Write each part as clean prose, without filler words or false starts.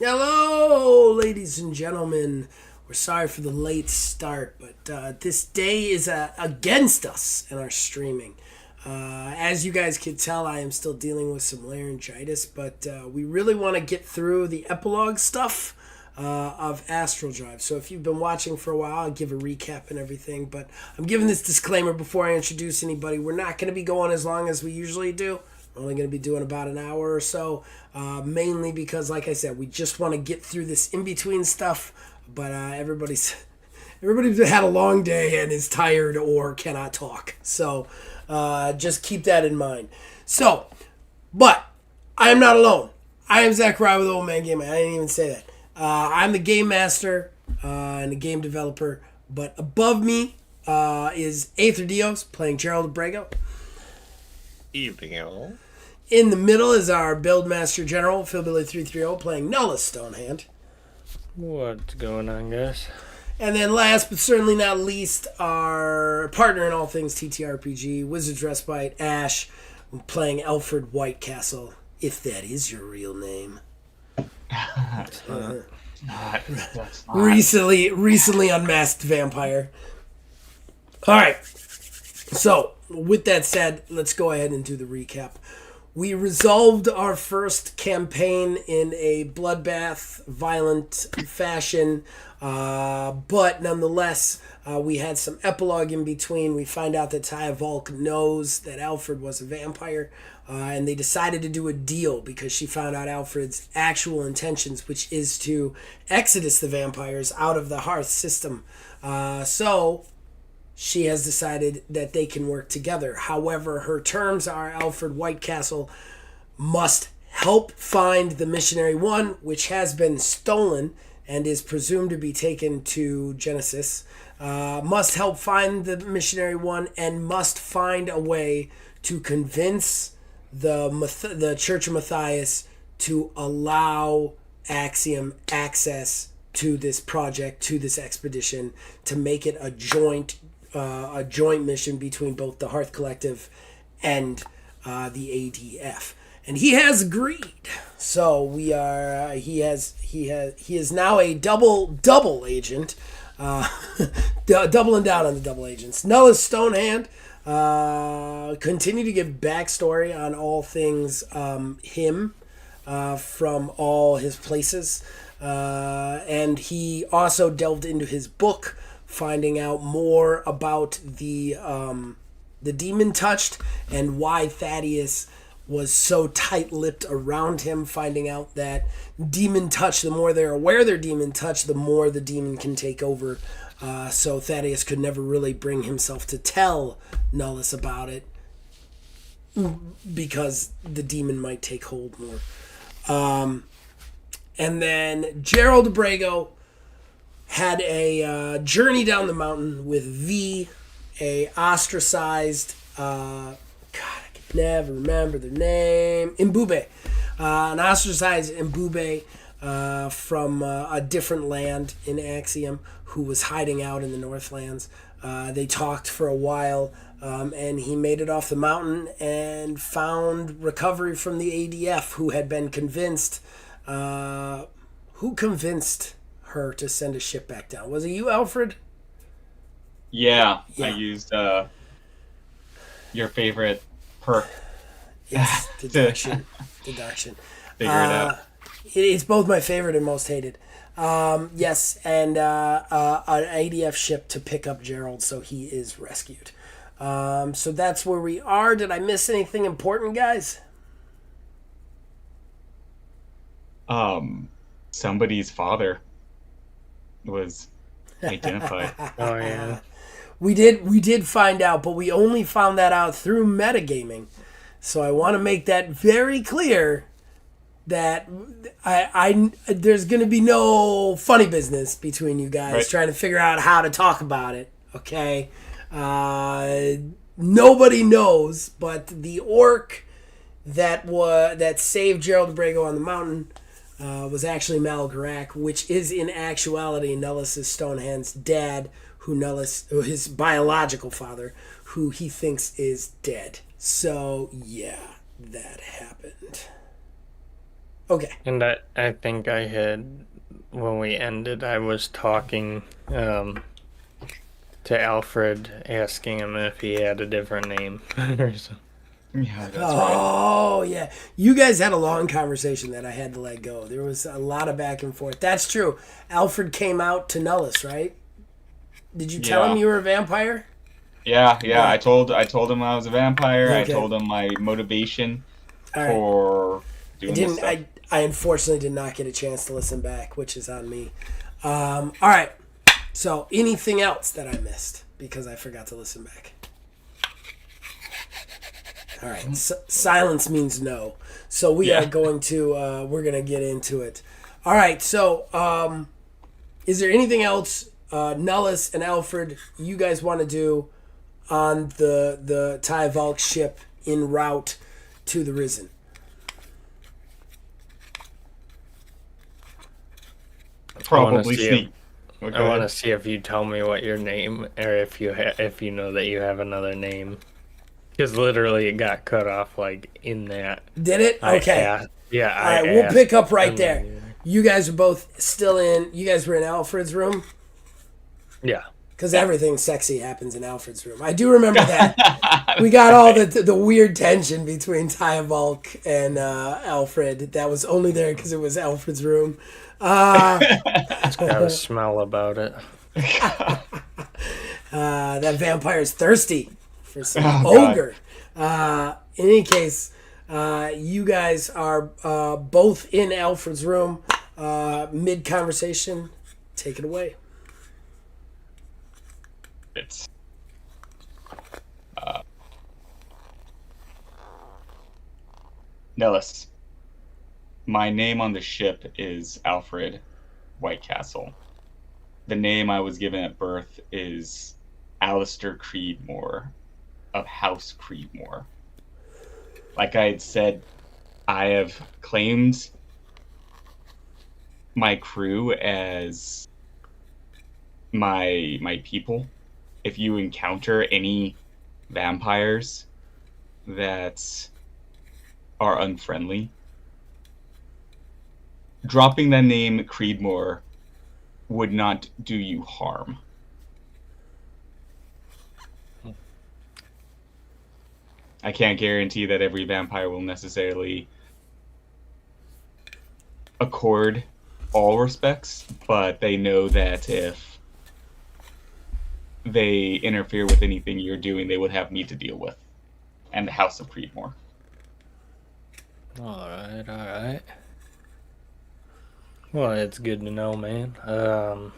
Hello, ladies and gentlemen. We're sorry for the late start, but this day is against us in our streaming. As you guys can tell, I am still dealing with some laryngitis, but we really want to get through the epilogue stuff of Astral Drive. So if you've been watching for a while, I'll give a recap and everything. But I'm giving this disclaimer before I introduce anybody. We're not going to be going as long as we usually do. We're only going to be doing about an hour or so, mainly because, like I said, we just want to get through this in-between stuff. But everybody's had a long day and is tired or cannot talk. So just keep that in mind. So, but I am not alone. I am Zachariah with Old Man Game. I didn't even say that. I'm the game master and the game developer. But above me is Aether Dios playing Gerald Abrego. Evening, all. In the middle is our Buildmaster General, Philbilly330, playing Nullus Stonehand. What's going on, guys? And then last but certainly not least, our partner in all things TTRPG, Wizard's Respite, Ash, playing Alfred Whitecastle, if that is your real name. That's not. Recently unmasked vampire. Alright, so with that said, let's go ahead and do the recap. We resolved our first campaign in a bloodbath, violent fashion, but nonetheless, we had some epilogue in between. We find out that Taya Volk knows that Alfred was a vampire, and they decided to do a deal because she found out Alfred's actual intentions, which is to exodus the vampires out of the Hearth system. So she has decided that they can work together. However, her terms are Alfred Whitecastle must help find the Missionary 1, which has been stolen and is presumed to be taken to Genesis. Must help find the Missionary 1 and must find a way to convince the Church of Matthias to allow Axiom access to this project, to this expedition, to make it a joint mission between both the Hearth Collective and the ADF, and he has agreed. So we are. He is now a double agent, doubling down on the double agents. Nullus Stonehand continue to give backstory on all things him from all his places, and he also delved into his book, finding out more about the demon touched and why Thaddeus was so tight-lipped around him, finding out that demon touch, the more they're aware they're demon touch, the more the demon can take over. So Thaddeus could never really bring himself to tell Nullus about it because the demon might take hold more. And then Gerald Abrego had a journey down the mountain with V, a ostracized, God, I can never remember their name, Mbube, an ostracized Mbube from a different land in Axiom, who was hiding out in the Northlands. They talked for a while, and he made it off the mountain and found recovery from the ADF, who had been convinced. Who convinced her to send a ship back down? Was it you, Alfred? Yeah. I used your favorite perk. Yes, deduction. Figure it out. It's both my favorite and most hated. Yes, and an ADF ship to pick up Gerald, so he is rescued. So that's where we are. Did I miss anything important, guys? Somebody's father was identified. Oh, yeah. We did find out, but we only found that out through metagaming. So I want to make that very clear that I there's going to be no funny business between you guys right. Trying to figure out how to talk about it, okay? Nobody knows, but the orc that saved Gerald Abrego on the mountain was actually Malgarak, which is in actuality Nullus' Stonehand's dad, his biological father, who he thinks is dead. So, yeah, that happened. Okay. And I think I had, when we ended, I was talking to Alfred, asking him if he had a different name. Or something. Yeah, that's right. Oh, yeah. You guys had a long conversation that I had to let go. There was a lot of back and forth. That's true. Alfred came out to Nellis, right? Did you tell him Yeah. you were a vampire? Yeah. I told him I was a vampire. Okay. I told him my motivation All right. for I doing this didn't. stuff. I unfortunately did not get a chance to listen back, which is on me. All right. So, anything else that I missed because I forgot to listen back? All right. Silence means no. So we are going to we're going to get into it. All right. So, is there anything else Nellis and Alfred you guys want to do on the Ty Valk ship en route to the Risen? Probably sneak. I want to see if you tell me what your name, or if you know that you have another name. Because literally it got cut off like in that. Did it? Okay. All right, we'll pick up right there. You guys are both still in. You guys were in Alfred's room? Yeah. Because everything sexy happens in Alfred's room. I do remember that. We got all the weird tension between Ty Valk and Alfred. That was only there because it was Alfred's room. It's got a smell about it. That vampire's thirsty for some ogre. In any case, you guys are both in Alfred's room. Mid-conversation, take it away. It's Nellis. My name on the ship is Alfred Whitecastle. The name I was given at birth is Alistair Creedmoor of House Creedmoor. Like I had said, I have claimed my crew as my people. If you encounter any vampires that are unfriendly, dropping the name Creedmoor would not do you harm. I can't guarantee that every vampire will necessarily accord all respects, but they know that if they interfere with anything you're doing, they would have me to deal with, and the House of Creedmoor. All right. Well, it's good to know, man. That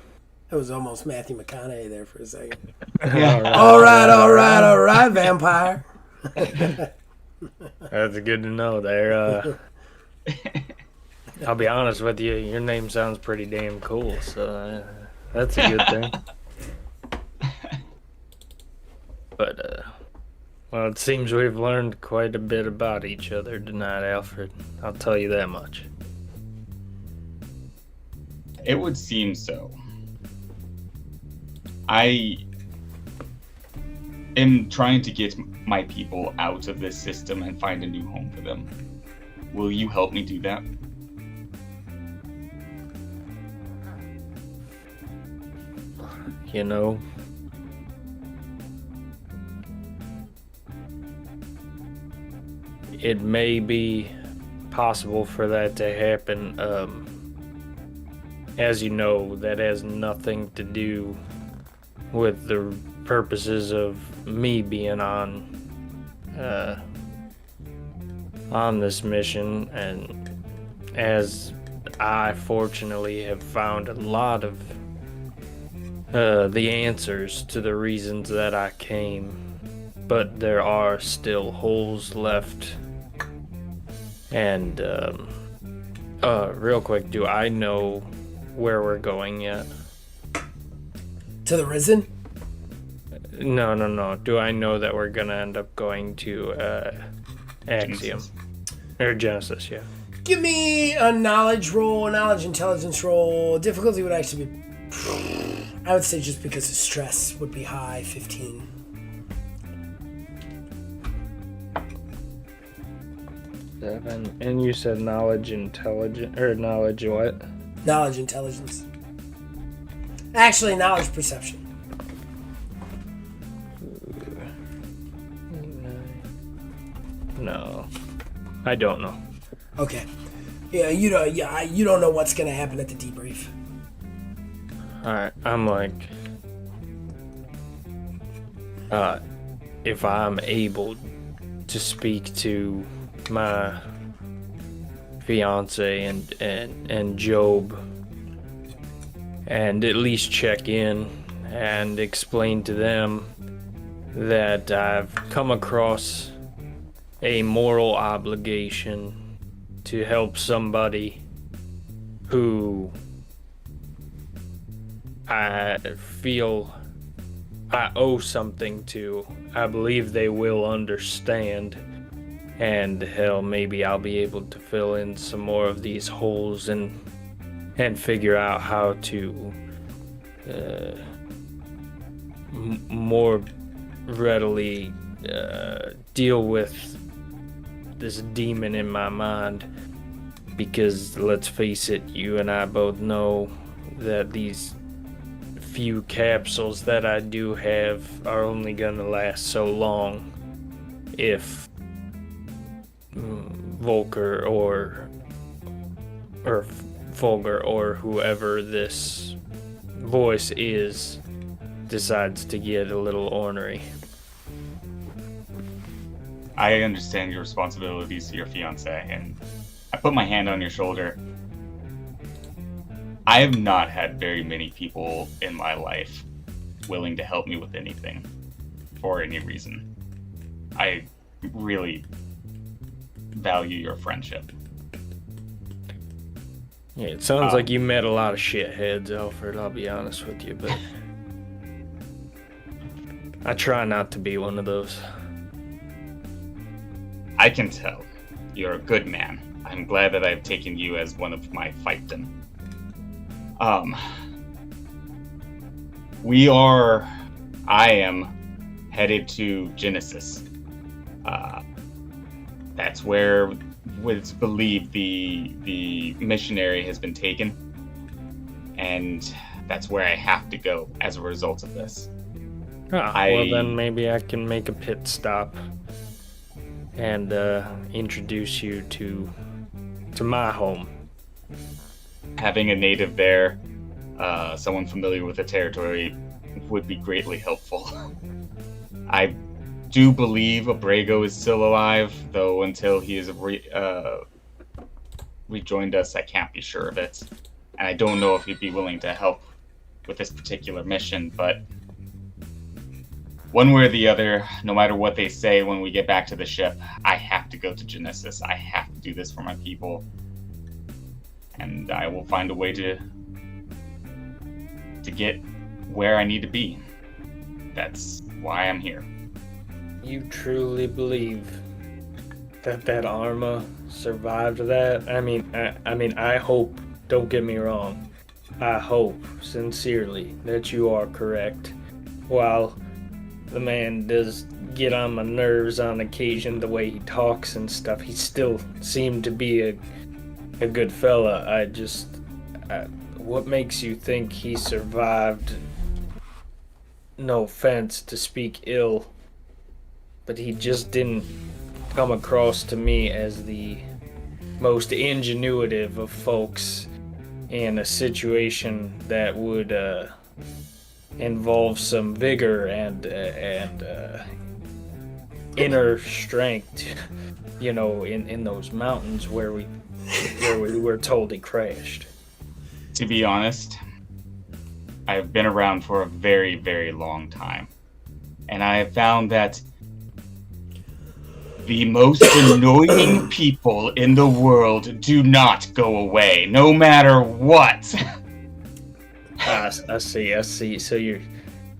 was almost Matthew McConaughey there for a second. Yeah. All right, vampire. That's good to know there. I'll be honest with you, your name sounds pretty damn cool, so that's a good thing. But, well, it seems we've learned quite a bit about each other tonight, Alfred. I'll tell you that much. It would seem so. I am trying to get my people out of this system and find a new home for them. Will you help me do that? You know, it may be possible for that to happen. As you know, that has nothing to do with the purposes of me being on this mission, and as I fortunately have found a lot of the answers to the reasons that I came, but there are still holes left. And real quick, do I know where we're going yet? To the Risen? No. Do I know that we're gonna end up going to Axiom? Or Genesis, yeah. Give me a knowledge intelligence roll. Difficulty would actually be, I would say, just because of stress, would be high, 15. 7. And you said knowledge, intelligence, or knowledge what? Knowledge, intelligence. Actually, knowledge, perception. No, I don't know. Okay. Yeah, you don't know what's gonna happen at the debrief. Alright, I'm like, if I'm able to speak to my fiance and Job and at least check in and explain to them that I've come across a moral obligation to help somebody who I feel I owe something to. I believe they will understand, and hell, maybe I'll be able to fill in some more of these holes and figure out how to more readily deal with this demon in my mind, because let's face it, you and I both know that these few capsules that I do have are only gonna last so long if Volker or Fulger or whoever this voice is decides to get a little ornery. I understand your responsibilities to your fiance, and I put my hand on your shoulder. I have not had very many people in my life willing to help me with anything for any reason. I really value your friendship. Yeah, it sounds like you met a lot of shitheads, Alfred, I'll be honest with you, but I try not to be one of those. I can tell. You're a good man. I'm glad that I've taken you as one of my fiefdom. I am headed to Genesis. That's where it's believed the missionary has been taken. And that's where I have to go as a result of this. Well then maybe I can make a pit stop and introduce you to my home. Having a native there, someone familiar with the territory, would be greatly helpful. I do believe Abrego is still alive, though until he has rejoined us, I can't be sure of it. And I don't know if he'd be willing to help with this particular mission, but one way or the other, no matter what they say when we get back to the ship, I have to go to Genesis. I have to do this for my people. And I will find a way to get where I need to be. That's why I'm here. You truly believe that Arma survived that? I mean, I hope, don't get me wrong, I hope sincerely that you are correct. While the man does get on my nerves on occasion, the way he talks and stuff, he still seemed to be a good fella. What makes you think he survived? No offense to speak ill, but he just didn't come across to me as the most ingenuitive of folks in a situation that would involve some vigor and inner strength, in those mountains where we were told he crashed. To be honest, I've been around for a very, very long time, and I have found that the most annoying people in the world do not go away, no matter what. I see. So you're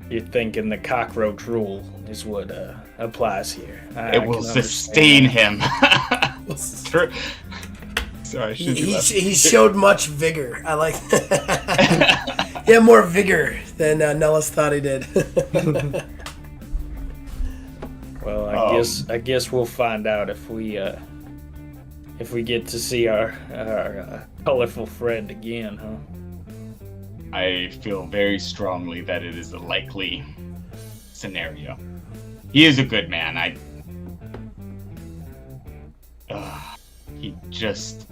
thinking the cockroach rule is what applies here. It will sustain him. Sorry, he showed much vigor. I like that. He had more vigor than Nellis thought he did. Well, I guess we'll find out if we if we get to see our colorful friend again, huh? I feel very strongly that it is a likely scenario. He is a good man. He's just.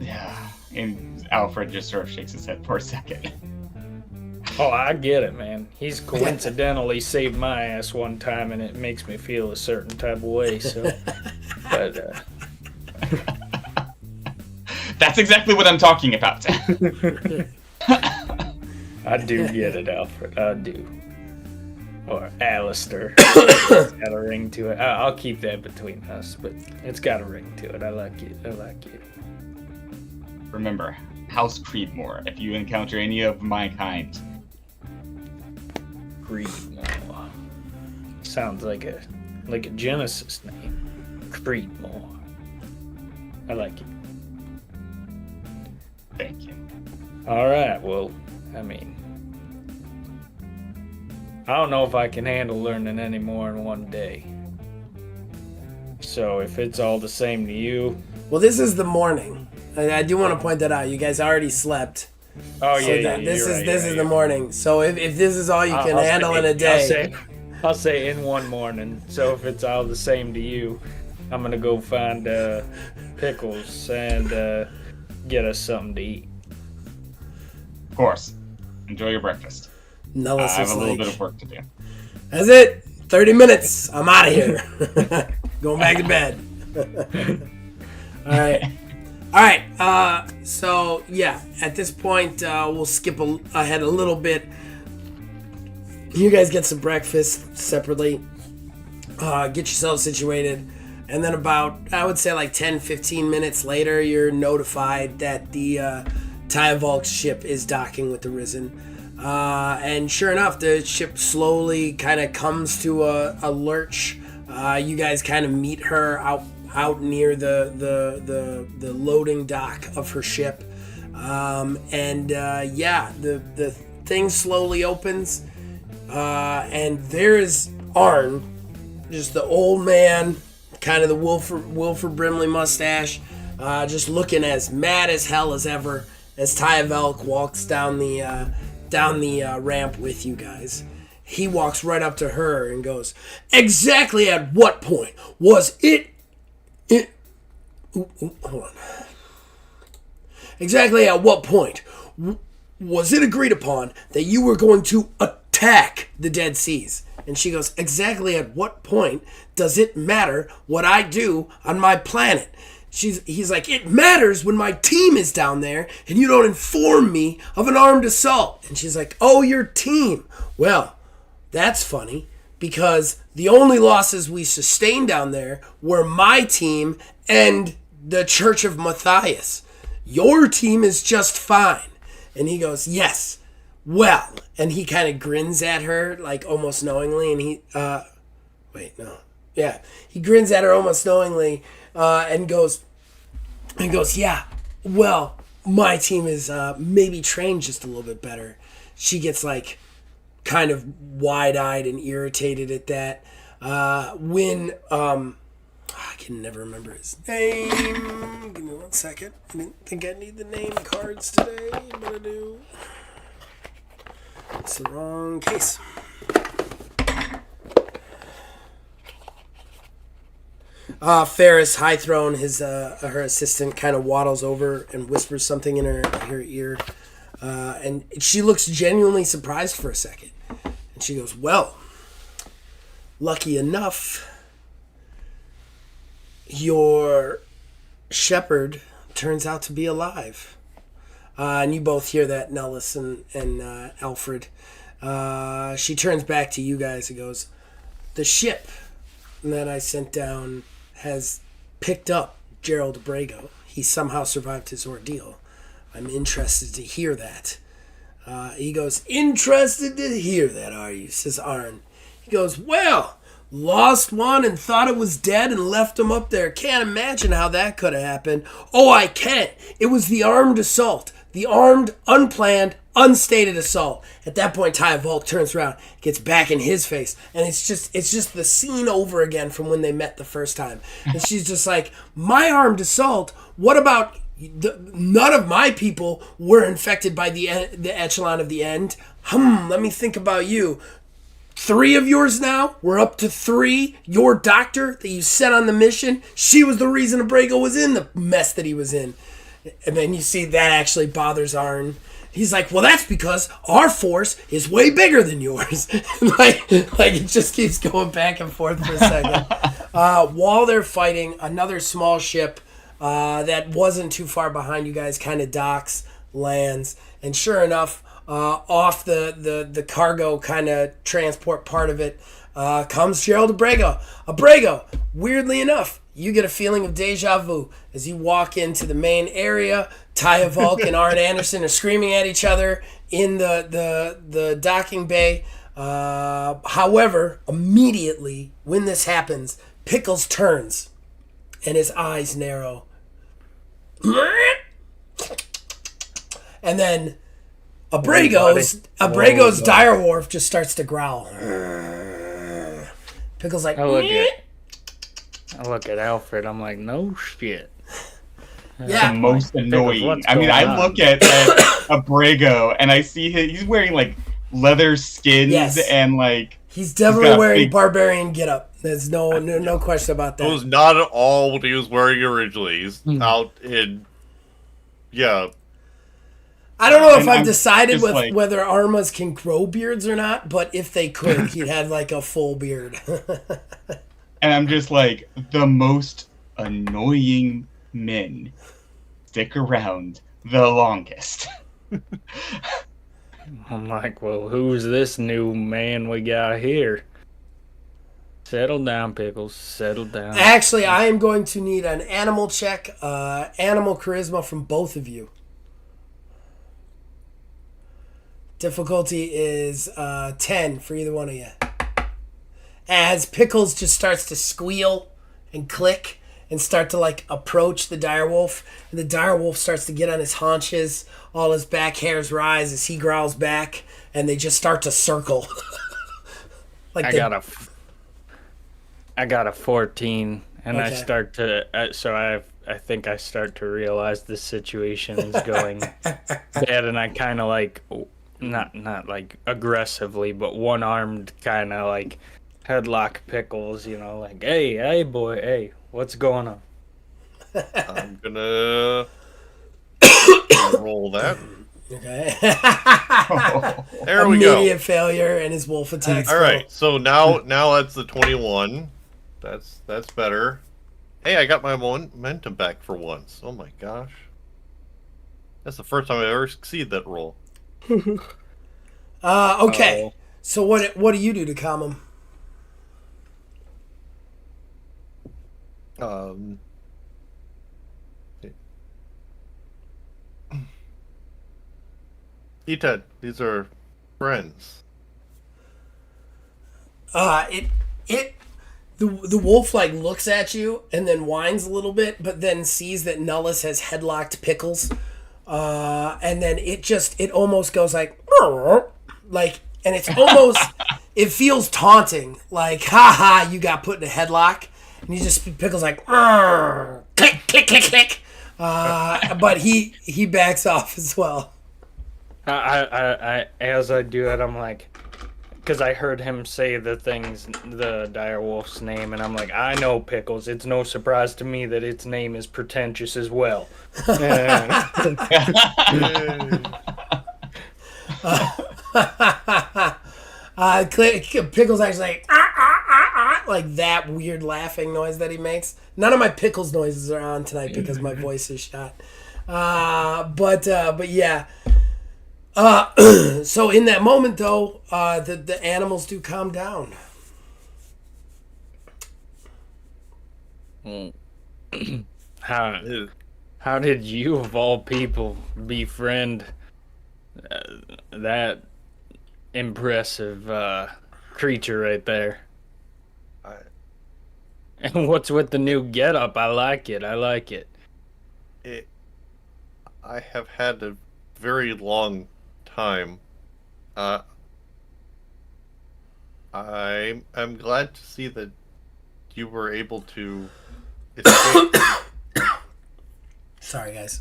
Yeah. And Alfred just sort of shakes his head for a second. Oh, I get it, man. He's coincidentally saved my ass one time, and it makes me feel a certain type of way. So, but that's exactly what I'm talking about. I do get it, Alfred. I do. Or Alistair. It's got a ring to it. I'll keep that between us, but it's got a ring to it. I like it. I like it. Remember, House Creedmoor. If you encounter any of my kind, Creedmoor. Sounds like a Genesis name. Creedmoor. I like it. thank you. All right. Well, I mean, I don't know if I can handle learning any more in one day. So if it's all the same to you. Well, this is the morning. I do want to point that out. You guys already slept. Oh So yeah, this is the morning. So if this is all you can I'll handle say- in a day, I'll say in one morning. So if it's all the same to you, I'm gonna go find pickles and get us something to eat. Of course. Enjoy your breakfast. I Nellis have is a little like, bit of work to do. that's it. 30 minutes. I'm out of here. Going back to bed. All right. All right. So yeah, at this point, we'll skip ahead a little bit. You guys get some breakfast separately. Get yourselves situated. And then about, I would say like 10, 15 minutes later, you're notified that the Tyavolk's ship is docking with the Risen. And sure enough, the ship slowly kind of comes to a lurch. You guys kind of meet her out near the loading dock of her ship. The thing slowly opens. And there is Arn, just the old man, kind of the Wilford Brimley mustache, just looking as mad as hell as ever as Tyavolk walks down the ramp with you guys. He walks right up to her and goes, "Exactly at what point was it hold on. Exactly at what point was it agreed upon that you were going to attack the Dead Seas?" And she goes, "Exactly at what point does it matter what I do on my planet?" He's like, "It matters when my team is down there and you don't inform me of an armed assault." And she's like, "Oh, your team. Well, that's funny because the only losses we sustained down there were my team and the Church of Matthias. Your team is just fine." And he goes, "Yes. Well," and he kind of grins at her like almost knowingly, and he he grins at her almost knowingly, and goes, "Yeah, well, my team is maybe trained just a little bit better." She gets like kind of wide-eyed and irritated at that. I can never remember his name. Give me 1 second. I didn't think I need the name cards today, but I do. It's the wrong case. Ferris Highthrone, her assistant, kind of waddles over and whispers something in her ear, and she looks genuinely surprised for a second, and she goes, "Well, lucky enough, your shepherd turns out to be alive." And you both hear that, Nellis and Alfred. She turns back to you guys and goes, "The ship that I sent down has picked up Gerald Brago. He somehow survived his ordeal. I'm interested to hear that." He goes, "Interested to hear that, are you?" says Arn. He goes, "Well, lost one and thought it was dead and left him up there. Can't imagine how that could have happened." "Oh, I can't. It was the armed assault. The armed, unplanned, unstated assault. At that point, Taya Volk turns around, gets back in his face, and it's just the scene over again from when they met the first time. And she's just like, my armed assault. What about none of my people were infected by the echelon of the end? Let me think about you. 3 of yours now? We're up to 3. Your doctor that you sent on the mission, she was the reason Abrego was in the mess that he was in. And then you see that actually bothers Arn. He's like, well, that's because our force is way bigger than yours. like it just keeps going back and forth for a second. While they're fighting, another small ship that wasn't too far behind you guys kind of docks, lands, and sure enough, off the cargo kind of transport part of it comes Gerald Abrego. Abrego, weirdly enough, you get a feeling of deja vu as you walk into the main area. Taya Volk and Arn Anderson are screaming at each other in the docking bay. However, immediately when this happens, Pickles turns and his eyes narrow. And then Abrego's direwolf just starts to growl. Pickles like, I look at Alfred. I'm like, no shit. yeah. The most annoying. What's I mean, going I on? look at Abrego and I see he's wearing like leather skins Yes. and like He's definitely got a wearing big- barbarian getup. There's no question about It was that. not at all what he was wearing originally. He's out in, yeah. I don't know if And I've I'm decided just with like- whether Armas can grow beards or not, but if they could, he'd have like a full beard. and I'm just like, the most annoying men stick around the longest. I'm like, well, who's this new man we got here? Settle down, Pickles. Settle down. Actually, I am going to need an animal check, animal charisma from both of you. Difficulty is 10 for either one of you. As Pickles just starts to squeal and click and start to like approach the direwolf, and the direwolf starts to get on his haunches, all his back hairs rise as he growls back, and they just start to circle. like I got a 14, and I Okay. start to. I think I start to realize the situation is going bad, and I kind of like, not like aggressively, but one armed kind of like headlock Pickles. You know, like, hey boy, hey, what's going on? I'm gonna roll that. Okay. There we go. Immediate failure, and his wolf attacks. All right, so now that's the 21. That's better. Hey, I got my momentum back for once. Oh my gosh, that's the first time I ever succeeded that roll. Okay. Oh. So what do you do to calm him? Ted, these are friends. The wolf like looks at you and then whines a little bit, but then sees that Nullus has headlocked Pickles, and then it almost goes like, and it's almost it feels taunting, like, ha, you got put in a headlock, and you just Pickles like, click click click click, but he backs off as well. I as I do it, I'm like, because I heard him say the direwolf's name, and I'm like, I know Pickles. It's no surprise to me that its name is pretentious as well. Pickles actually like that weird laughing noise that he makes. None of my Pickles noises are on tonight because my voice is shot. But yeah. So in that moment though, the animals do calm down. How did you, of all people, befriend that impressive creature right there? And what's with the new getup? I like it. I have had a very long time. I'm glad to see that you were able to escape. Sorry, guys.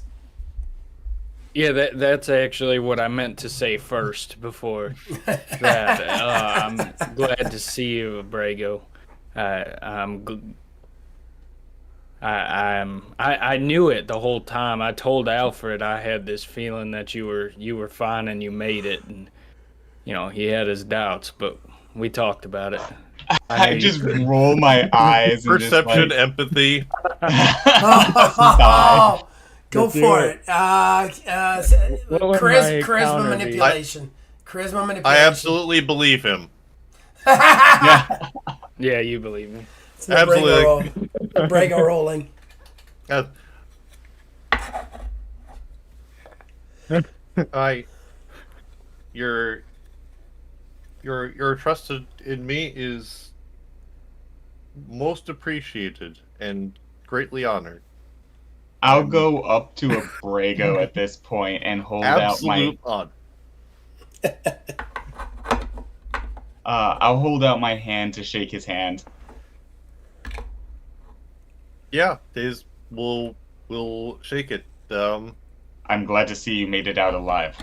Yeah, that's actually what I meant to say first before that. I'm glad to see you, Abrego. I knew it the whole time. I told Alfred I had this feeling that you were fine and you made it, and he had his doubts, but we talked about it. I just roll my eyes and Perception, just empathy. die. Go for it. What would my Charisma counter be? manipulation. Charisma manipulation. I absolutely believe him. Yeah. Yeah, you believe me. It's an Abrego rolling. Your trust in me is most appreciated and greatly honored. I'll go up to Abrego at this point and hold Absolute out my. I'll hold out my hand to shake his hand. Yeah, we'll shake it. I'm glad to see you made it out alive.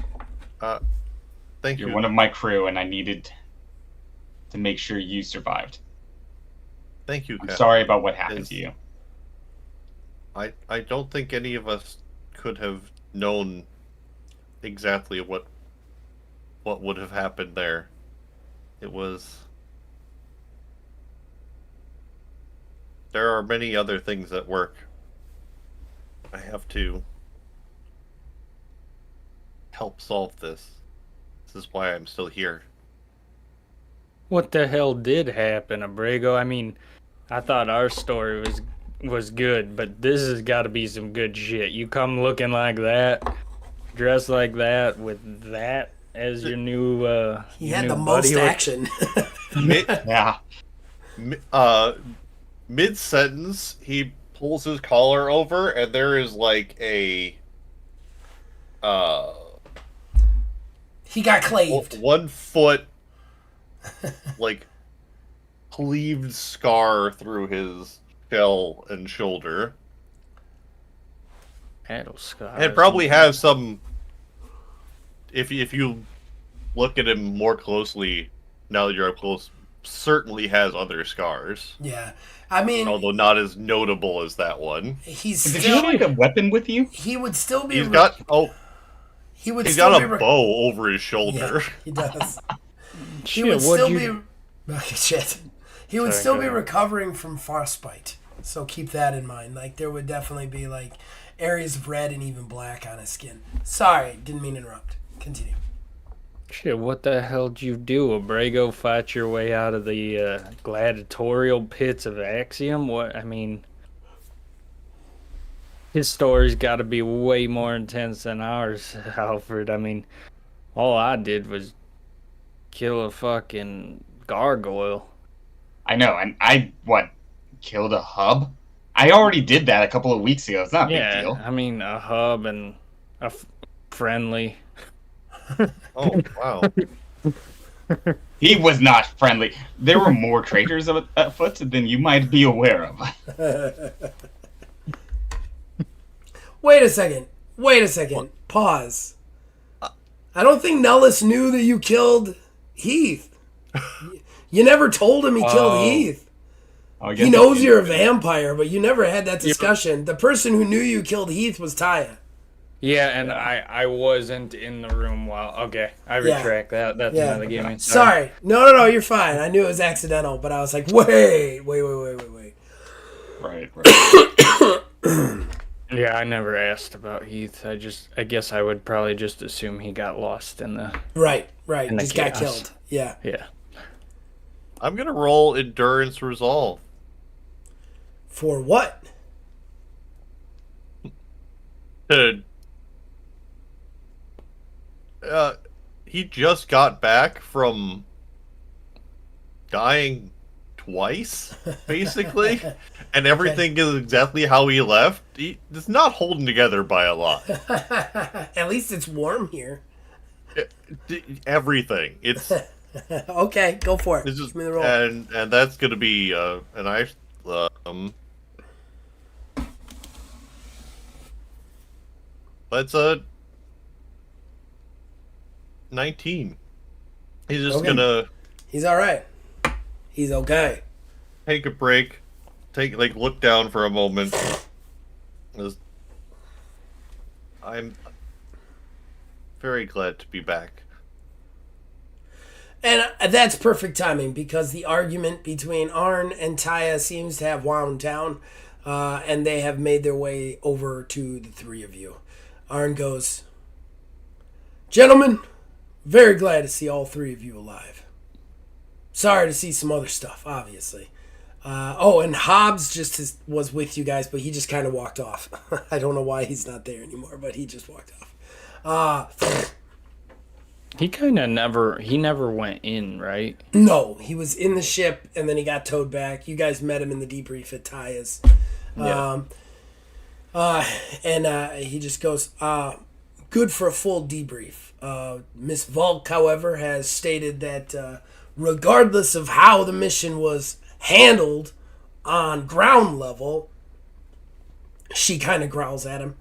Thank You're you. one of my crew, and I needed to make sure you survived. Thank you. I'm Cap. sorry about what happened to you. I don't think any of us could have known exactly what would have happened there. It was. There are many other things at work. I have to help solve this. This is why I'm still here. What the hell did happen, Abrego? I mean, I thought our story was good, but this has got to be some good shit. You come looking like that, dressed like that, with that as your new He your had new the most buddy. action. Yeah. Mid-sentence, he pulls his collar over, and there is like a He got claved. 1 foot like cleaved scar through his shell and shoulder. Battle scars. And probably has some. If you look at him more closely, now that you're up close, certainly has other scars. Yeah. I mean, Although not as notable as that one. he's Did you still. have like a weapon with you? He would still be. He's got He would he's still got be a bow over his shoulder. Yeah, he does. He Shit, would what'd still you- be. Okay, shit. He would Sorry, still go be ahead. recovering from frostbite. So keep that in mind. Like there would definitely be like areas of red and even black on his skin. Sorry, didn't mean to interrupt. Continue. Shit, what the hell did you do, Abrego? Fight your way out of the gladiatorial pits of Axiom? What? I mean, his story's got to be way more intense than ours, Alfred. I mean, all I did was kill a fucking gargoyle. I know, and I killed a hub? I already did that a couple of weeks ago. It's not a big deal. I mean, a hub and a friendly. Oh, wow. He was not friendly. There were more traitors afoot than you might be aware of. Wait a second. Pause. I don't think Nellis knew that you killed Heath. You never told him he killed Heath. Oh, I guess He knows you're a vampire, but you never had that discussion. The person who knew you killed Heath was Taya. Yeah, and I wasn't in the room while. Okay, I Yeah. retract that. That's Yeah. another gaming. Sorry. No, you're fine. I knew it was accidental, but I was like, wait. Right. Yeah, I never asked about Heath. I guess I would probably just assume he got lost in the. Right. In the Just got chaos. killed. Yeah. Yeah. I'm going to roll Endurance Resolve. For what? He just got back from dying twice, basically, and everything is exactly how he left. It's not holding together by a lot. At least it's warm here. Everything. It's Okay, go for it. This is Give me the roll. and that's gonna be an ice. That's a 19. He's just Okay. gonna He's all right. He's okay. take a break, look down for a moment. I'm very glad to be back. And that's perfect timing because the argument between Arn and Taya seems to have wound down, and they have made their way over to the three of you. Arn goes, "Gentlemen, very glad to see all three of you alive. Sorry to see some other stuff, obviously. And Hobbs just was with you guys, but he just kind of walked off. I don't know why he's not there anymore, but he just walked off. He kind of never went in, right? No, he was in the ship, and then he got towed back. You guys met him in the debrief at Taya's. Yeah. He just goes, good for a full debrief. Miss Volk, however, has stated that regardless of how the mission was handled on ground level, she kind of growls at him,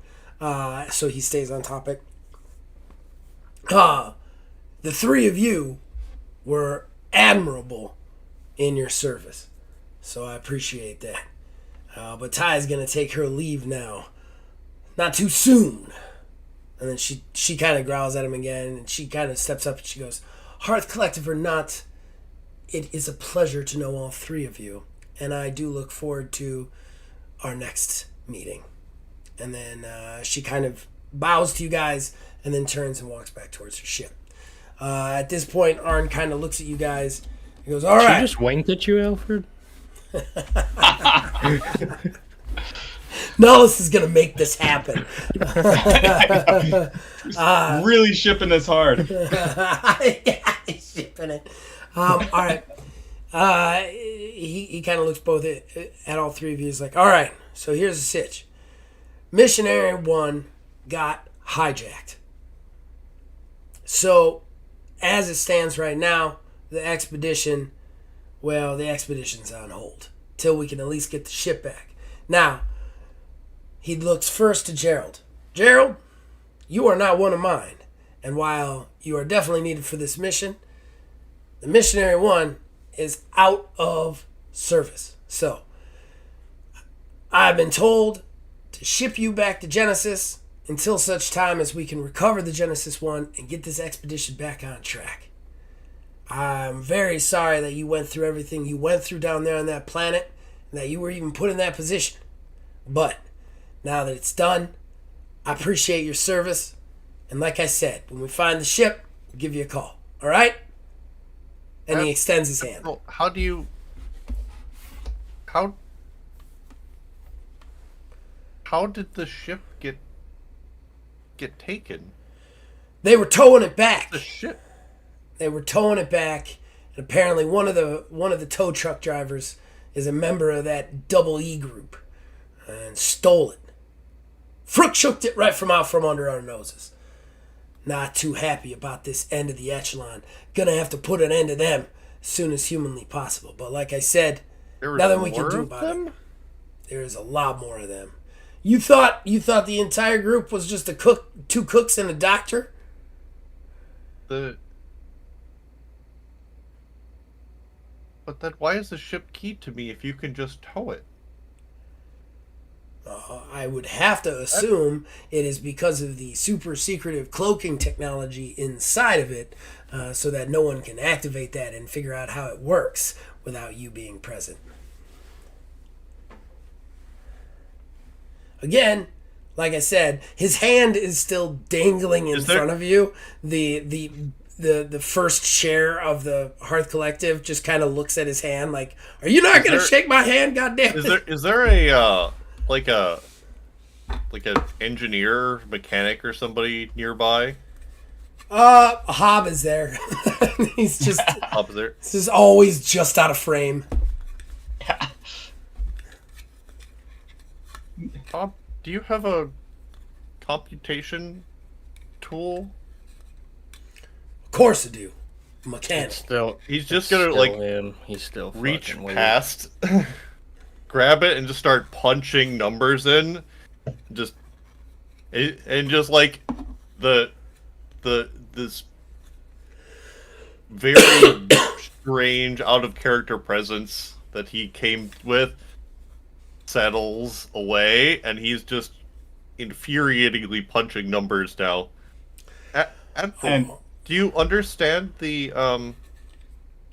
so he stays on topic. The three of you were admirable in your service, so I appreciate that. But Ty's gonna take her leave now. Not too soon. And then she kind of growls at him again, and she kind of steps up and she goes, "Hearth Collective or not, it is a pleasure to know all three of you, and I do look forward to our next meeting." And then she kind of bows to you guys and then turns and walks back towards her ship. At this point, Arn kind of looks at you guys. He goes, "All right." She just winked at you, Alfred? Nullis is going to make this happen. Really shipping this hard. Yeah, he's shipping it. All right. He kind of looks both at all three of you. He's like, "All right, so here's the sitch. Missionary 1 got hijacked. So, as it stands right now, the expedition's on hold till we can at least get the ship back. Now, he looks first to Gerald. Gerald, you are not one of mine, and while you are definitely needed for this mission, the Missionary 1 is out of service. So, I've been told to ship you back to Genesis until such time as we can recover the Genesis 1 and get this expedition back on track. I'm very sorry that you went through everything you went through down there on that planet and that you were even put in that position. But now that it's done, I appreciate your service. And like I said, when we find the ship, we'll give you a call. All right?" And he extends his hand. Well, how did the ship get taken? They were towing it back. The ship. They were towing it back, and apparently one of the tow truck drivers is a member of that Double E group and stole it. Shook it right from out from under our noses. Not too happy about this end of the echelon. Gonna have to put an end to them as soon as humanly possible. But like I said, nothing we can do about it. There is a lot more of them. You thought the entire group was just two cooks and a doctor? But then why is the ship keyed to me if you can just tow it? I would have to assume it is because of the super secretive cloaking technology inside of it, so that no one can activate that and figure out how it works without you being present. Again, like I said, his hand is still dangling in front of you. The first chair of the Hearth Collective just kind of looks at his hand like, "Are you not going to shake my hand? Goddamn it!" Is there a like an engineer, mechanic, or somebody nearby? Hob is there. He's just Up there. This is always just out of frame. Bob, do you have a computation tool? course I do. Mechanic. He's just it's gonna still like him. He's still reach fucking weird. past, grab it, and just start punching numbers in, and just like this very strange out of character presence that he came with settles away, and he's just infuriatingly punching numbers now. And Do you understand the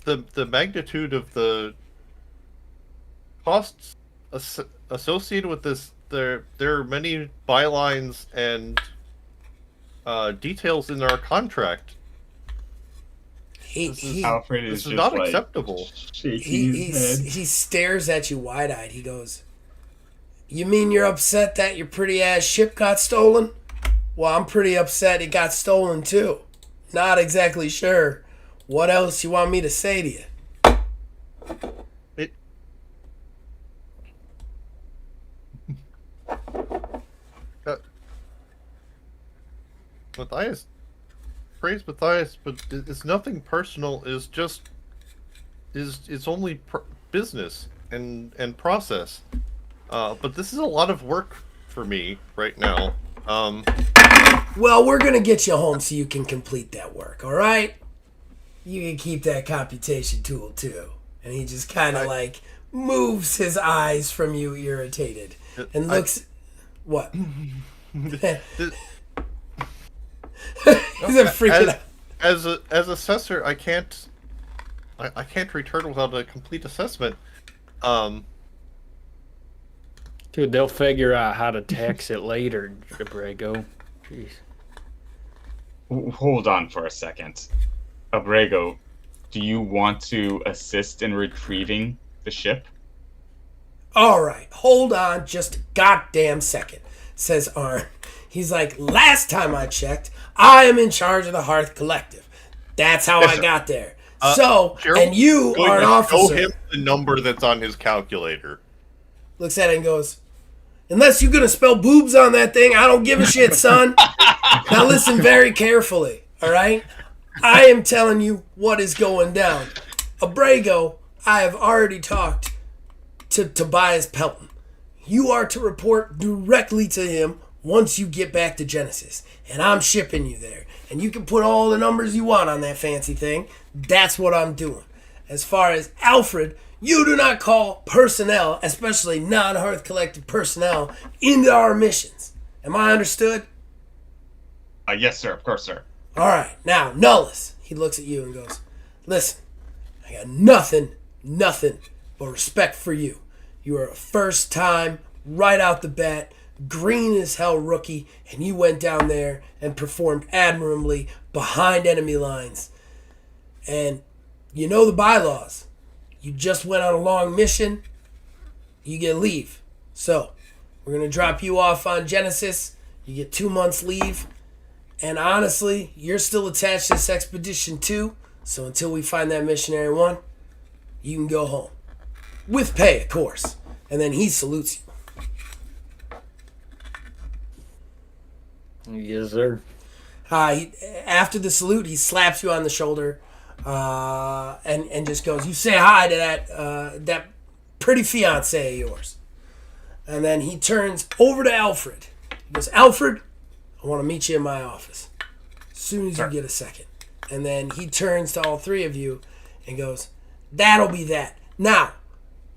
magnitude of the costs associated with this? There are many bylines and details in our contract. Alfred This is is just not like, acceptable. shaking his head. He stares at you wide-eyed. He goes, "You mean you're upset that your pretty-ass ship got stolen? Well, I'm pretty upset it got stolen, too. Not exactly sure what else you want me to say to you." Matthias, praise Matthias, but it's nothing personal. It's only business and process. But this is a lot of work for me right now. Well, we're going to get you home so you can complete that work, all right? You can keep that computation tool, too. And he just kind of, like, moves his eyes from you, irritated, and looks... What? He's freaking out. As assessor, I can't return without a complete assessment. Dude, they'll figure out how to tax it later, Abrego. Jeez. Hold on for a second. Abrego, do you want to assist in retrieving the ship? All right, hold on just a goddamn second, says Arn. He's like, last time I checked, I am in charge of the Hearth Collective. That's how I got there. Gerald, And you are an officer. Show him the number that's on his calculator. Looks at it and goes, "Unless you're going to spell boobs on that thing, I don't give a shit, son." Now listen very carefully, all right? I am telling you what is going down. Abrego, I have already talked to Tobias Pelton. You are to report directly to him once you get back to Genesis. And I'm shipping you there. And you can put all the numbers you want on that fancy thing. That's what I'm doing. As far as Alfred, you do not call personnel, especially non-Hearth Collective personnel, into our missions. Am I understood? Yes, sir. Of course, sir. All right. Now, Nullus. He looks at you and goes, "Listen, I got nothing but respect for you. You are a first time, right out the bat, green as hell rookie, and you went down there and performed admirably behind enemy lines. And you know the bylaws. You just went on a long mission. You get leave. So, we're going to drop you off on Genesis. You get 2 months leave. And honestly, you're still attached to this expedition too. So until we find that Missionary 1, you can go home. With pay, of course." And then he salutes you. Yes, sir. After the salute, he slaps you on the shoulder and just goes, "You say hi to that pretty fiancée of yours." And then he turns over to Alfred. He goes, "Alfred, I want to meet you in my office as soon as you get a second." And then he turns to all three of you and goes, "That'll be that. Now,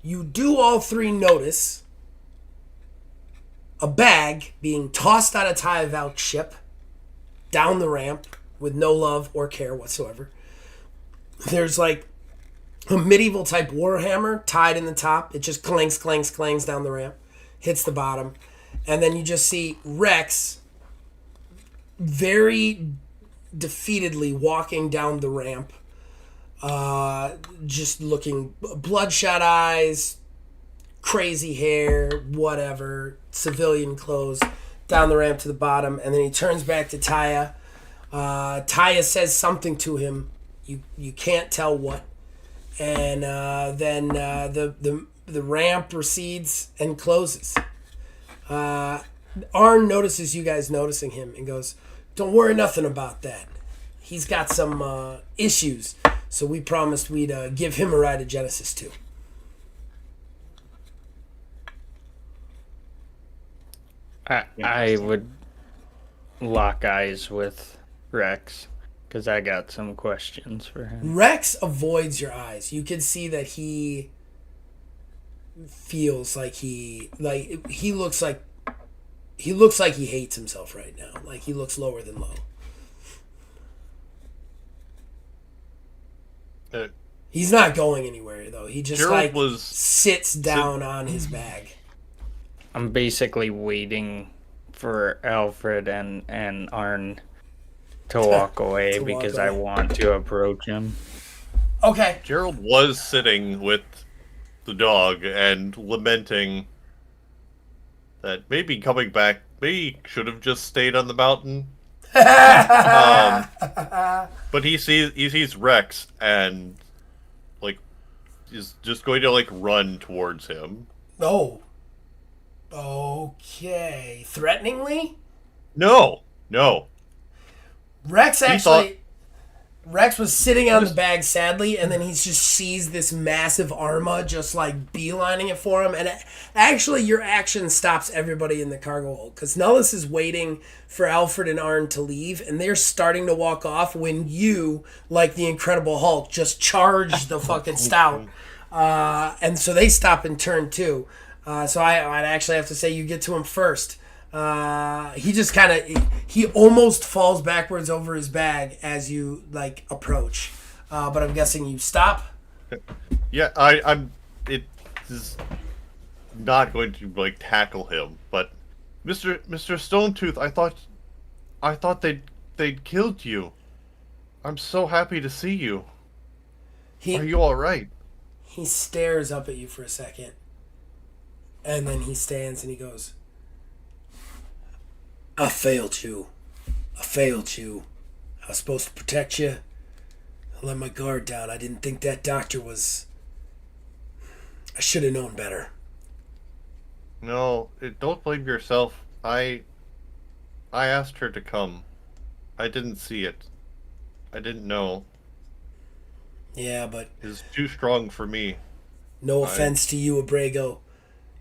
you do all three notice a bag being tossed out of Ty Valk's ship down the ramp with no love or care whatsoever. There's like a medieval type warhammer tied in the top. It just clanks down the ramp, hits the bottom. And then you just see Rex very defeatedly walking down the ramp, just looking bloodshot eyes, crazy hair, whatever, civilian clothes, down the ramp to the bottom. And then he turns back to Taya. Taya says something to him. You can't tell what. And then the ramp recedes and closes. Arn notices you guys noticing him and goes, "Don't worry nothing about that. he's got some issues, so we promised we'd give him a ride to Genesis too. I would lock eyes with Rex because I got some questions for him. Rex avoids your eyes. You can see that he feels like he looks like he hates himself right now. Like he looks lower than low. He's not going anywhere though. He just sits down on his bag. I'm basically waiting for Alfred and Arn to walk away because I want to approach him. Okay. Gerald was sitting with the dog and lamenting that maybe coming back, maybe should have just stayed on the mountain. But he sees Rex and is just going to run towards him. Oh. Okay. Threateningly? No. Rex was sitting on the bag, sadly, and then he just sees this massive Arma just beelining it for him. And actually, your action stops everybody in the cargo hold because Nellis is waiting for Alfred and Arn to leave, and they're starting to walk off when you, like the Incredible Hulk, just charge the fucking stout. And so they stop and turn too. So I'd actually have to say you get to him first. He just he almost falls backwards over his bag as you approach. But I'm guessing you stop. Yeah, it is not going to tackle him, but Mr. Stonetooth, I thought they'd killed you. I'm so happy to see you. Are you all right? He stares up at you for a second. And then he stands and he goes, I failed you. I was supposed to protect you. I let my guard down. I didn't think that doctor was... I should have known better. No, don't blame yourself. I asked her to come. I didn't see it. I didn't know. Yeah, but... It's too strong for me. No offense to you, Abrego.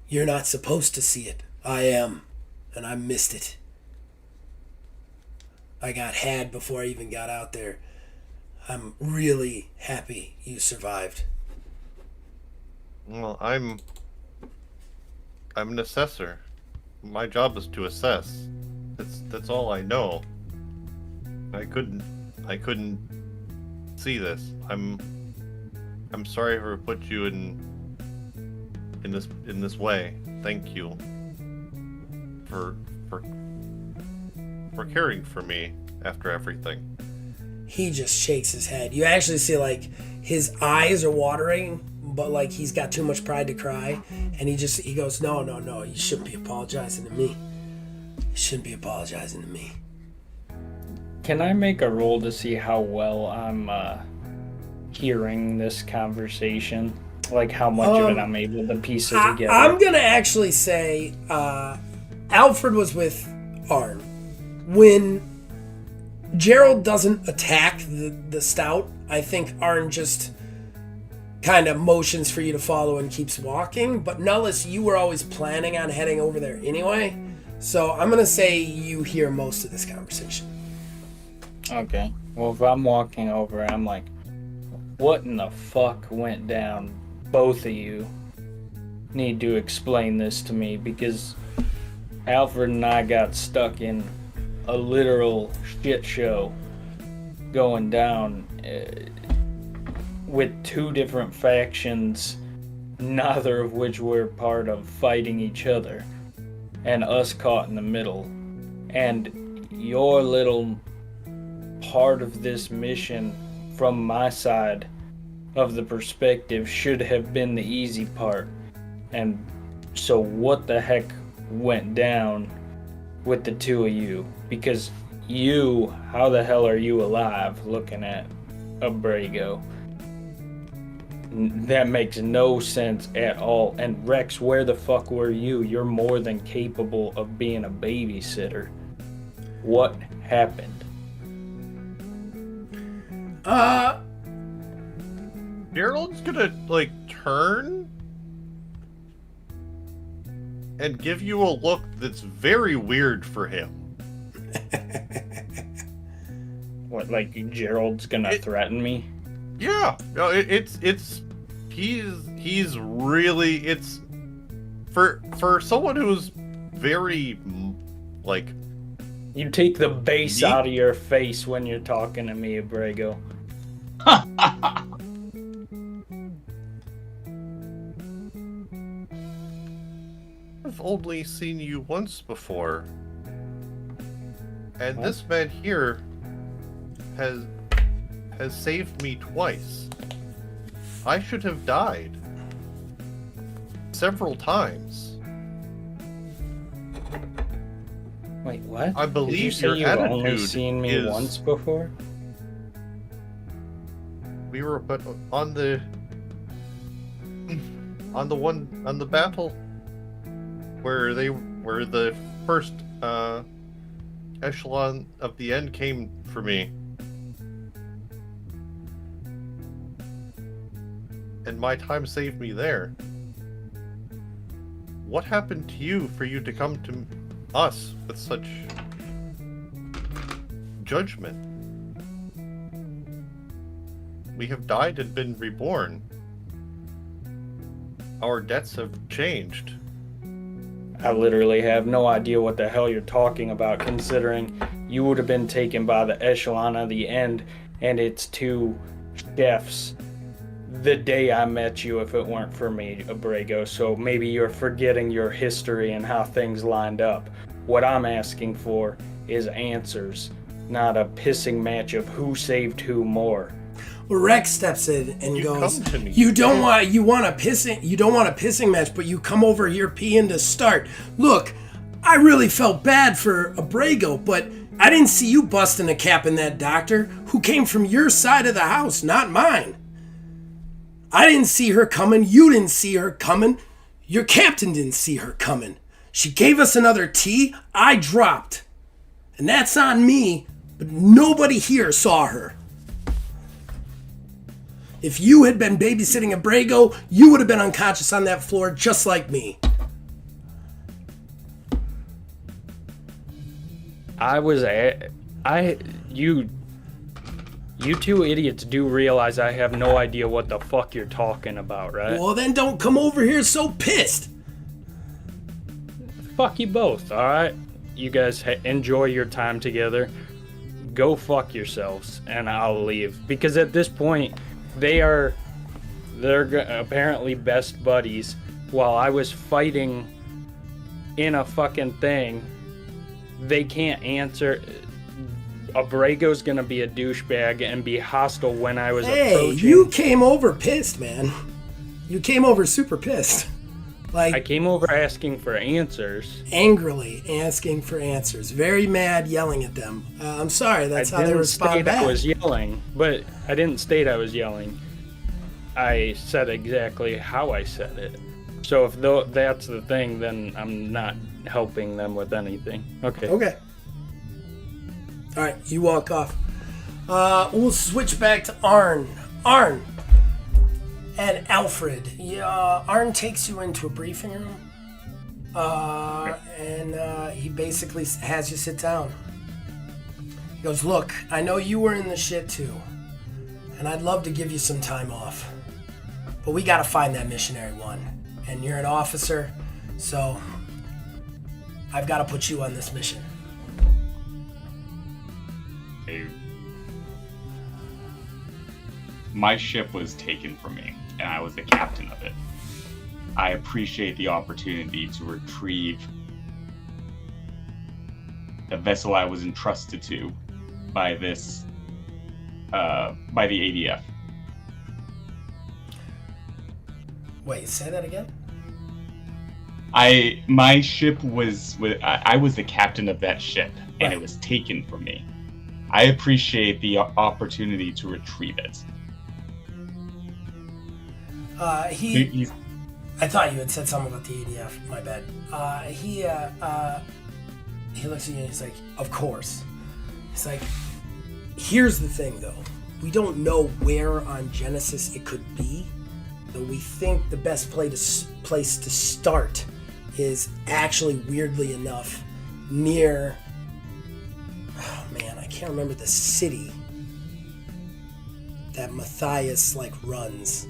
You're not supposed to see it. I am. And I missed it. I got had before I even got out there. I'm really happy you survived. Well, I'm an assessor. My job is to assess. That's all I know. I couldn't see this. I'm sorry for put you in this way. Thank you for caring for me after everything. He just shakes his head. You actually see his eyes are watering, but he's got too much pride to cry, and he goes, no, you shouldn't be apologizing to me. You shouldn't be apologizing to me. Can I make a roll to see how well I'm hearing this conversation? How much of it I'm able to piece it together? I'm going to actually say Alfred was with Arn. When Gerald doesn't attack the stout, I think Arn just kind of motions for you to follow and keeps walking. But Nellis, you were always planning on heading over there anyway. So I'm going to say you hear most of this conversation. Okay. Well, if I'm walking over, I'm like, what in the fuck went down? Both of you need to explain this to me because Alfred and I got stuck in a literal shit show going down with two different factions, neither of which we're part of, fighting each other, and us caught in the middle. And your little part of this mission from my side of the perspective should have been the easy part. And so what the heck went down with the two of you? Because how the hell are you alive looking at Abrego? That makes no sense at all. And Rex, where the fuck were you? You're more than capable of being a babysitter. What happened? Gerald's gonna, like, turn and give you a look that's very weird for him. What, like Gerald's gonna threaten me? Yeah, no, he's really, it's for someone who's very, like, You take the bass out of your face when you're talking to me, Abrego. I've only seen you once before, and this man here has saved me twice. I should have died several times. Wait, what? I Did you believe say your you've only attitude seen me is... once before? We were, but on the battle where the first echelon of the end came for me, and my time saved me there. What happened to you for you to come to us with such judgment? We have died and been reborn. Our debts have changed. I literally have no idea what the hell you're talking about, considering you would have been taken by the echelon of the end and its two chefs the day I met you if it weren't for me, Abrego. So maybe you're forgetting your history and how things lined up. What I'm asking for is answers, not a pissing match of who saved who more. Well, Rex steps in and goes, come to me. you don't want a pissing match, but you come over here peeing to start. Look, I really felt bad for Abrego, but I didn't see you busting a cap in that doctor who came from your side of the house, not mine. I didn't see her coming. You didn't see her coming. Your captain didn't see her coming. She gave us another tea. I dropped. And that's on me, but nobody here saw her. If you had been babysitting Abrego, you would have been unconscious on that floor just like me. You two idiots do realize I have no idea what the fuck you're talking about, right? Well, then don't come over here so pissed. Fuck you both, alright? You guys enjoy your time together. Go fuck yourselves, and I'll leave. Because at this point, they're apparently best buddies. While I was fighting in a fucking thing, they can't answer. Abrego's gonna be a douchebag and be hostile when I was approaching. Hey, you came over pissed, man. You came over super pissed. Like, I came over asking for answers. Angrily asking for answers. Very mad, yelling at them. I'm sorry, that's how they respond back. I was yelling, but I didn't state I was yelling. I said exactly how I said it. So if that's the thing, then I'm not helping them with anything. Okay. Okay. Alright, you walk off. We'll switch back to Arn. Arn and Alfred. Arn takes you into a briefing room. And he basically has you sit down. He goes, look, I know you were in the shit too. And I'd love to give you some time off. But we gotta find that Missionary one. And you're an officer, so I've gotta put you on this mission. My ship was taken from me, and I was the captain of it. I appreciate the opportunity to retrieve the vessel I was entrusted to by the ADF. Wait, say that again? My ship was I was the captain of that ship, and Right. It was taken from me. I appreciate the opportunity to retrieve it. I thought you had said something about the ADF. My bad. He looks at you and he's like, of course. He's like, here's the thing though. We don't know where on Genesis it could be, but we think the best place to start is actually, weirdly enough, near... Oh man, I can't remember the city that Matthias runs.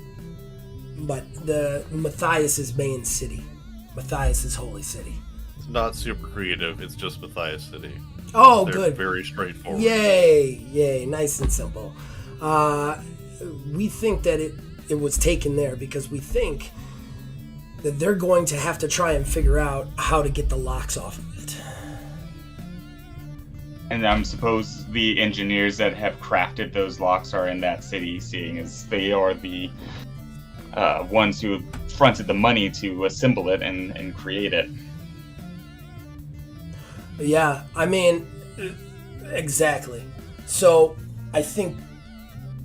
But the Matthias's main city. Matthias's holy city. It's not super creative. It's just Matthias City. Oh, They're good. Very straightforward. Yay, nice and simple. We think that it was taken there because we think that they're going to have to try and figure out how to get the locks off of it. And I suppose the engineers that have crafted those locks are in that city, seeing as they are the ones who fronted the money to assemble it and create it. Yeah, I mean, exactly. So,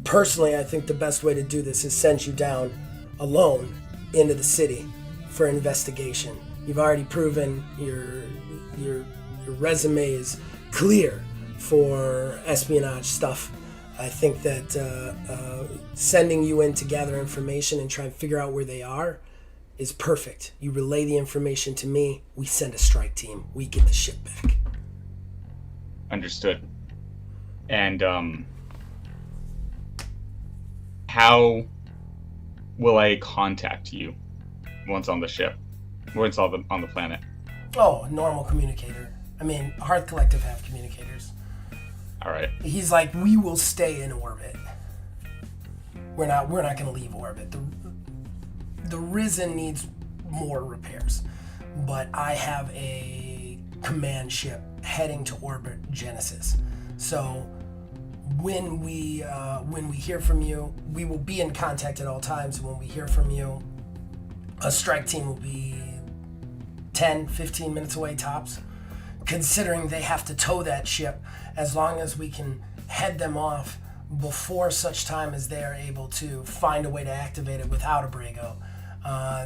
personally, I think the best way to do this is send you down alone into the city for investigation. You've already proven your resume is clear for espionage stuff. I think that sending you in to gather information and try and figure out where they are is perfect. You relay the information to me, we send a strike team, we get the ship back. Understood. And how will I contact you once on the ship? Once on the planet? Oh, a normal communicator. I mean, Hearth Collective have communicators. All right. He's like, we will stay in orbit. We're not going to leave orbit. The Risen needs more repairs, but I have a command ship heading to orbit Genesis. So when we hear from you, we will be in contact at all times. When we hear from you, a strike team will be 10, 15 minutes away tops. Considering they have to tow that ship, as long as we can head them off before such time as they are able to find a way to activate it without a Brago,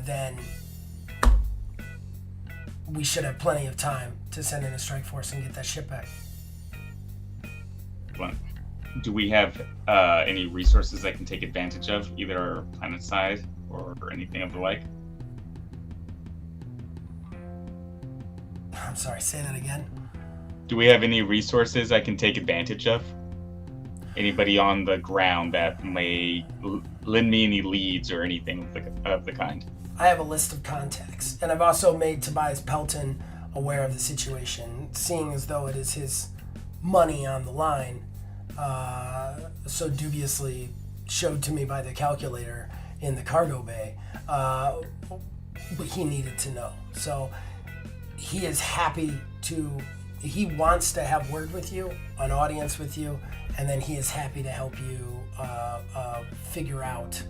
then we should have plenty of time to send in a strike force and get that ship back. Well, do we have any resources I can take advantage of, either planet side or anything of the like? I'm sorry, say that again. Do we have any resources I can take advantage of? Anybody on the ground that may lend me any leads or anything of the kind? I have a list of contacts, and I've also made Tobias Pelton aware of the situation, seeing as though it is his money on the line, so dubiously showed to me by the calculator in the cargo bay, but he needed to know. So he is happy he wants to have word with you, an audience with you, and then he is happy to help you figure out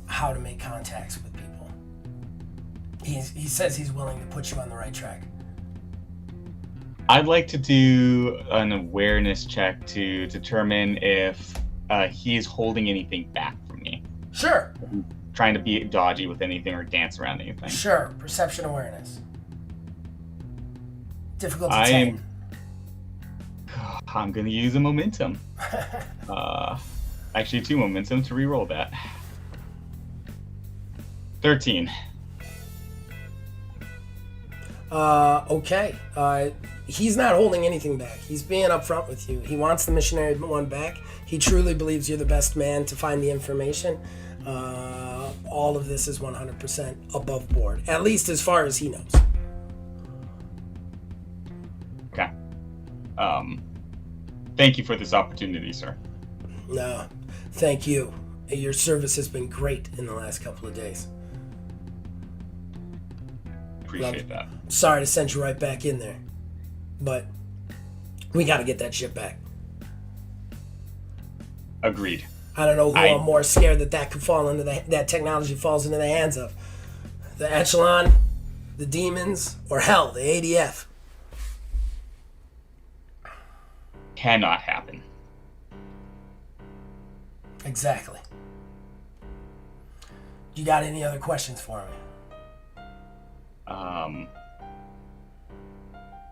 how to make contacts with people. He says he's willing to put you on the right track. I'd like to do an awareness check to determine if he is holding anything back from me. Sure. Trying to be dodgy with anything or dance around anything. Sure. Perception awareness. Difficult to tame. I'm going to use a momentum. Actually, 2 momentum to re-roll that. 13. Okay. He's not holding anything back. He's being upfront with you. He wants the Missionary one back. He truly believes you're the best man to find the information. All of this is 100% above board, at least as far as he knows. Okay. Thank you for this opportunity, sir. No, thank you. Your service has been great in the last couple of days. Appreciate that. Sorry to send you right back in there, but we got to get that ship back. Agreed. I don't know who I'm more scared that could fall into that technology falls into the hands of. The Echelon, the Demons, or hell, the ADF. Cannot happen. Exactly. You got any other questions for me?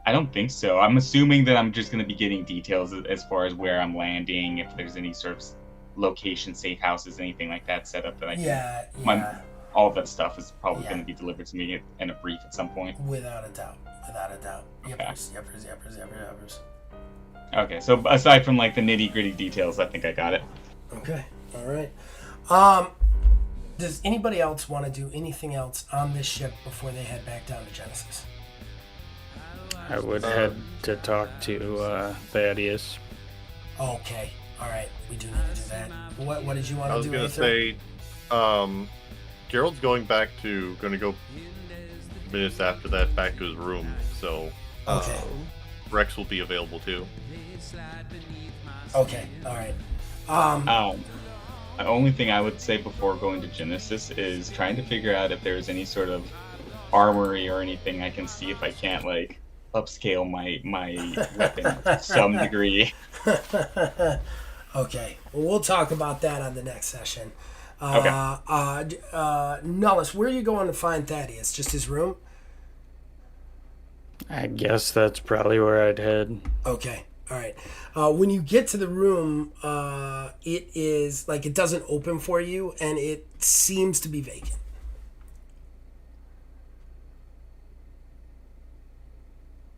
I don't think so. I'm assuming that I'm just going to be getting details as far as where I'm landing, if there's any sort of location, safe houses, anything like that set up that I can. Yeah. All of that stuff is probably Yeah. going to be delivered to me in a brief at some point. Without a doubt. Okay. Yuppers. Okay, so aside from like the nitty gritty details, I think I got it. Okay. All right. Does anybody else want to do anything else on this ship before they head back down to Genesis? I would head to talk to Thaddeus. Okay. All right. We do need to do that. What did you want to do? I was gonna say, Gerald's going to go minutes after that back to his room, so Okay. Rex will be available too. Okay. All right. The only thing I would say before going to Genesis is trying to figure out if there's any sort of armory or anything I can see if I can't like upscale my weapon to some degree. Okay. Well, we'll talk about that on the next session. Okay. Nullis, where are you going to find Thaddeus? Just his room? I guess that's probably where I'd head. Okay. All right. When you get to the room, it is like it doesn't open for you, and it seems to be vacant.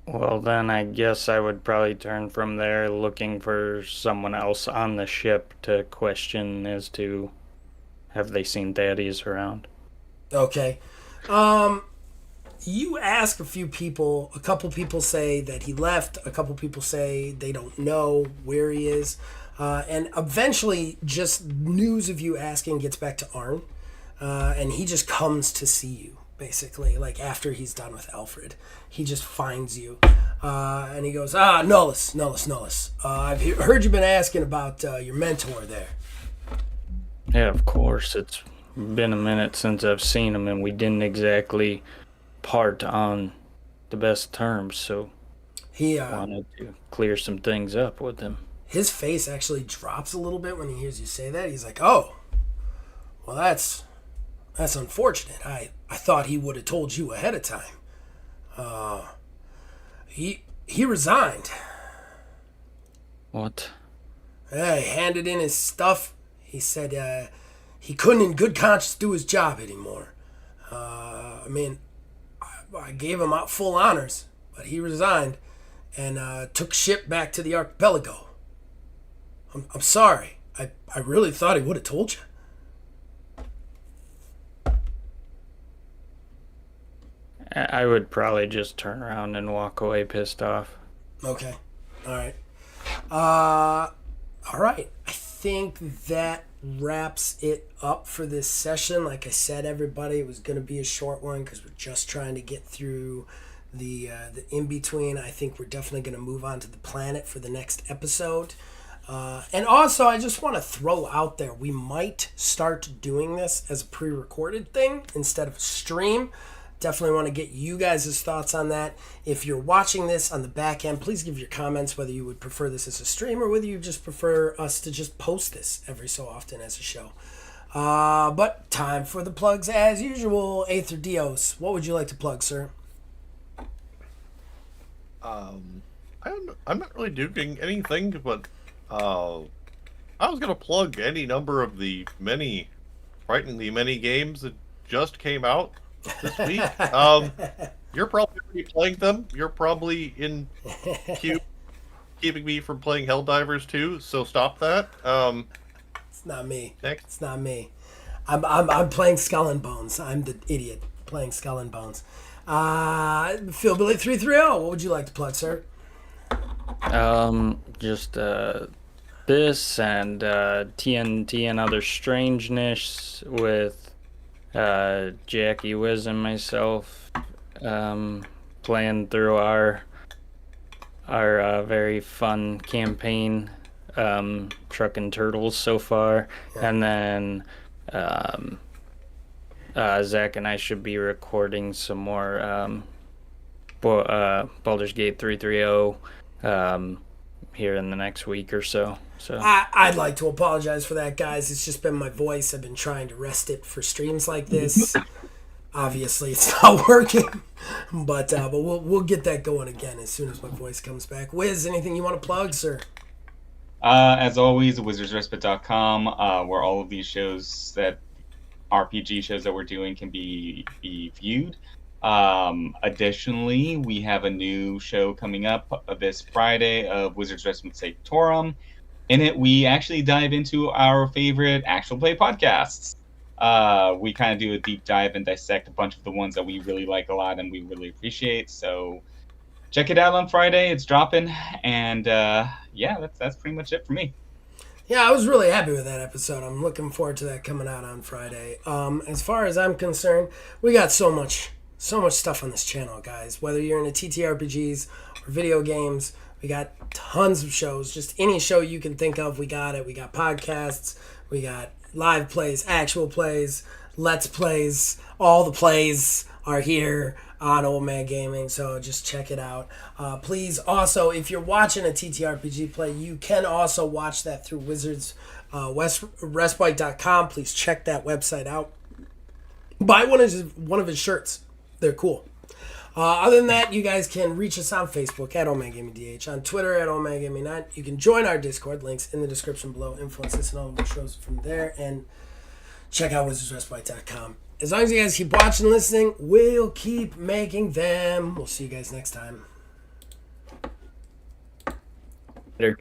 Well, then I guess I would probably turn from there looking for someone else on the ship to question as to have they seen Thaddeus around. Okay. You ask a few people. A couple people say that he left. A couple people say they don't know where he is. And eventually, just news of you asking gets back to Arn. And he just comes to see you, basically. Like, after he's done with Alfred. He just finds you. And he goes, Nullis. I've heard you've been asking about your mentor there. Yeah, of course. It's been a minute since I've seen him, and we didn't exactly part on the best terms, so He wanted to clear some things up with him. His face actually drops a little bit when he hears you say that. He's like, "Oh, well, that's unfortunate. I thought he would have told you ahead of time. He resigned. What? Yeah, he handed in his stuff. He said he couldn't in good conscience do his job anymore. I gave him out full honors, but he resigned and took ship back to the archipelago. I'm sorry. I really thought he would have told you." I would probably just turn around and walk away pissed off. Okay. All right. All right. I think that wraps it up for this session. Like I said, everybody, it was going to be a short one because we're just trying to get through the in-between. I think we're definitely going to move on to the planet for the next episode. And also, I just want to throw out there, we might start doing this as a pre-recorded thing instead of a stream. Definitely want to get you guys' thoughts on that. If you're watching this on the back end, please give your comments whether you would prefer this as a stream or whether you just prefer us to just post this every so often as a show. But time for the plugs as usual. Aether Dios, what would you like to plug, sir? I'm not really doing anything, but I was gonna plug any number of the frighteningly many games that just came out this week. You're probably already playing them. You're probably in queue keeping me from playing Helldivers 2, so stop that. It's not me. Next. It's not me. I'm playing Skull and Bones. I'm the idiot playing Skull and Bones. Philbilly 330, what would you like to plug, sir? Just this and TNT and Other Strangeness with Jackie Wiz and myself playing through our very fun campaign, Truckin' Turtles so far. Yeah. And then Zach and I should be recording some more Baldur's Gate 330 here in the next week or so. I'd like to apologize for that, guys. It's just been my voice. I've been trying to rest it for streams like this. Obviously, it's not working, but we'll get that going again as soon as my voice comes back. Wiz, anything you want to plug, sir? As always, wizardsrespite.com, where all of these shows that RPG shows that we're doing can be viewed. Additionally, we have a new show coming up this Friday of Wizards Respite Sanctorum. In it, we actually dive into our favorite actual play podcasts. We kind of do a deep dive and dissect a bunch of the ones that we really like a lot and we really appreciate. So check it out on Friday. It's dropping, and yeah, that's pretty much it for me. Yeah, I was really happy with that episode. I'm looking forward to that coming out on Friday. As far as I'm concerned, we got so much stuff on this channel, guys. Whether you're into TTRPGs or video games, we got tons of shows. Just any show you can think of, we got it. We got podcasts, we got live plays, actual plays, let's plays. All the plays are here on Old Man Gaming, so just check it out. Please also, if you're watching a TTRPG play, you can also watch that through Wizards Respite.com. Please check that website out. Buy one of his shirts. They're cool. Other than that, you guys can reach us on Facebook at OldManGamingDH, on Twitter at OldManGaming9. You can join our Discord, links in the description below. Influence us and all of our shows from there, and check out WizardsRespite.com. As long as you guys keep watching and listening, we'll keep making them. We'll see you guys next time. Later.